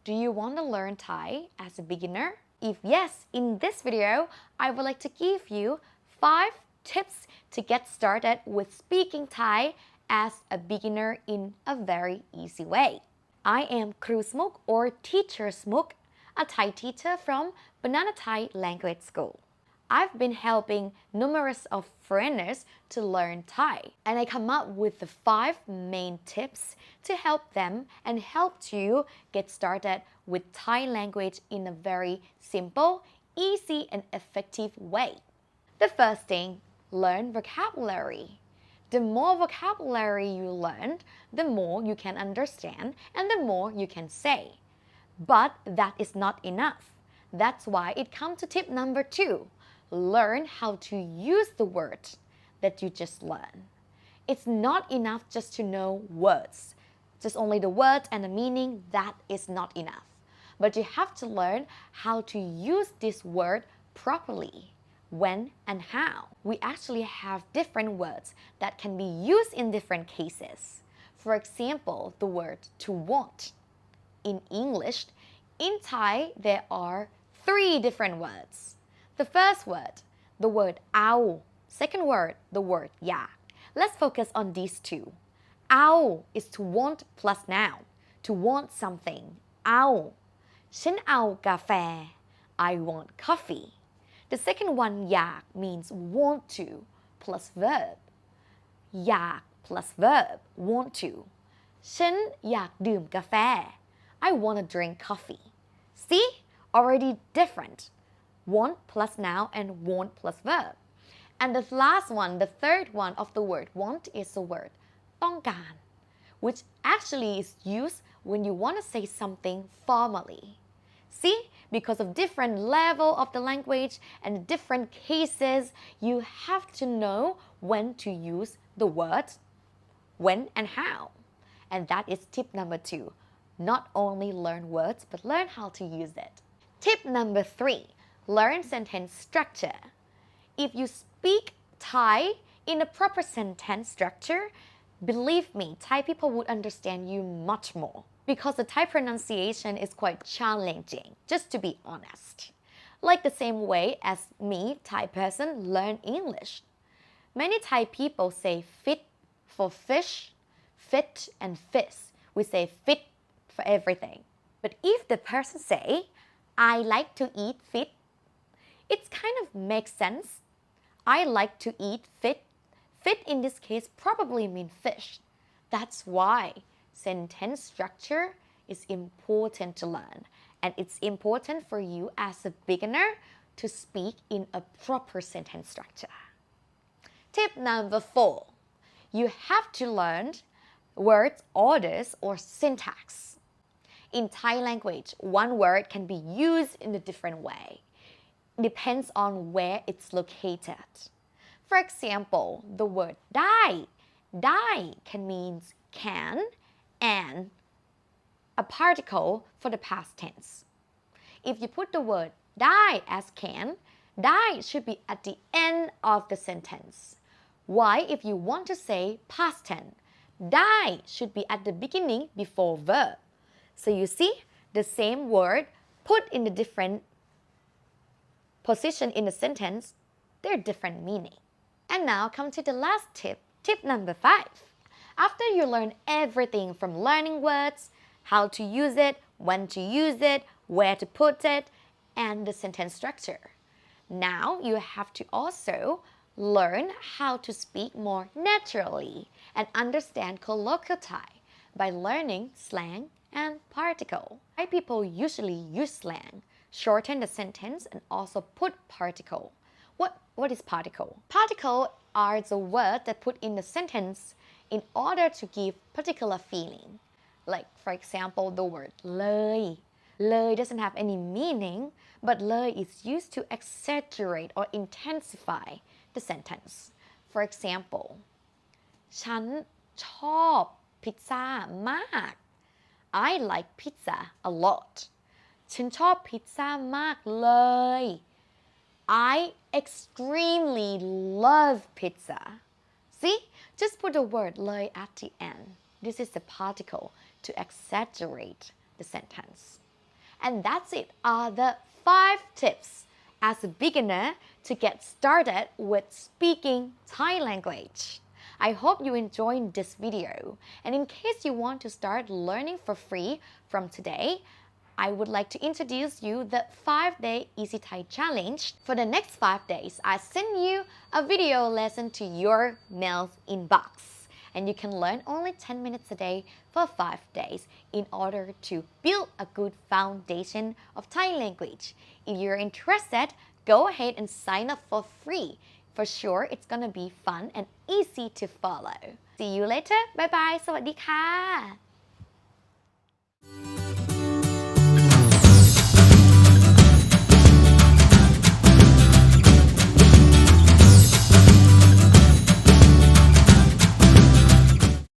Do you want to learn Thai as a beginner? If yes, in this video, I would like to give you 5 tips to get started with speaking Thai as a beginner in a very easy way. I am Kru Smuk or Teacher Smuk, a Thai teacher from BananaThai Language School. I've been helping numerous of foreigners to learn Thai, and I come up with the 5 main tips to help them and help you get started with Thai language in a very simple, easy, and effective way. The first thing, learn vocabulary. The more vocabulary you learn, the more you can understand and the more you can say. But that is not enough. That's why it comes to tip number 2. Learn how to use the words that you just learned. It's not enough just to know words. Just only the words and the meaning, that is not enough. But you have to learn how to use this word properly. When and how. We actually have different words that can be used in different cases. For example, the word to want. In English, in Thai, there are 3 different words. The first word, the word ao. Second word, the word ya. Let's focus on these 2. Ao is to want plus noun, to want something. Ao. ฉันเอากาแฟ I want coffee. The second one, อยาก means want to plus verb. อยาก plus verb, want to. ฉันอยากดื่มกาแฟ I want to drink coffee. See? Already different. Want plus noun and want plus verb. And the last one, the third one of the word want is the word ต้องการ which actually is used when you want to say something formally. See? Because of different level of the language and different cases, you have to know when to use the words, when and how. And that is tip number 2. Not only learn words, but learn how to use it. Tip number 3. Learn sentence structure. If you speak Thai in a proper sentence structure, believe me, Thai people would understand you much more. Because the Thai pronunciation is quite challenging, just to be honest. Like the same way as me, Thai person, learn English. Many Thai people say fit for fish, fit and fish. We say fit for everything. But if the person say, I like to eat fit, it kind of makes sense. I like to eat fit. Fit in this case probably means fish. That's why sentence structure is important to learn. And it's important for you as a beginner to speak in a proper sentence structure. Tip number 4. You have to learn word orders or syntax. In Thai language, one word can be used in a different way. Depends on where it's located. For example, the word ได้ ได้ can means can and a particle for the past tense. If you put the word ได้ as can, ได้ should be at the end of the sentence. Why if you want to say past tense, ได้ should be at the beginning before verb. So you see, the same word put in a different position in the sentence, they're different meaning. And now come to the last tip, tip number 5. After you learn everything from learning words, how to use it, when to use it, where to put it, and the sentence structure. Now you have to also learn how to speak more naturally and understand colloquial Thai by learning slang and particle. Thai people usually use slang, shorten the sentence and also put particle. What is particle? Particle are the words that put in the sentence in order to give particular feeling. Like for example, the word เลย เลย doesn't have any meaning, but เลย is used to exaggerate or intensify the sentence. For example, ฉันชอบพิซซ่ามาก I like pizza a lot. ฉันชอบพิซซ่ามากเลย I extremely love pizza. See? Just put the word เลย at the end. This is the particle to exaggerate the sentence. And that's it, are the 5 tips as a beginner to get started with speaking Thai language. I hope you enjoyed this video. And in case you want to start learning for free from today, I would like to introduce you the 5-day Easy Thai Challenge. For the next 5 days, I send you a video lesson to your mail inbox. And you can learn only 10 minutes a day for 5 days in order to build a good foundation of Thai language. If you're interested, go ahead and sign up for free. For sure, it's gonna be fun and easy to follow. See you later. Bye bye. สวัสดีค่ะ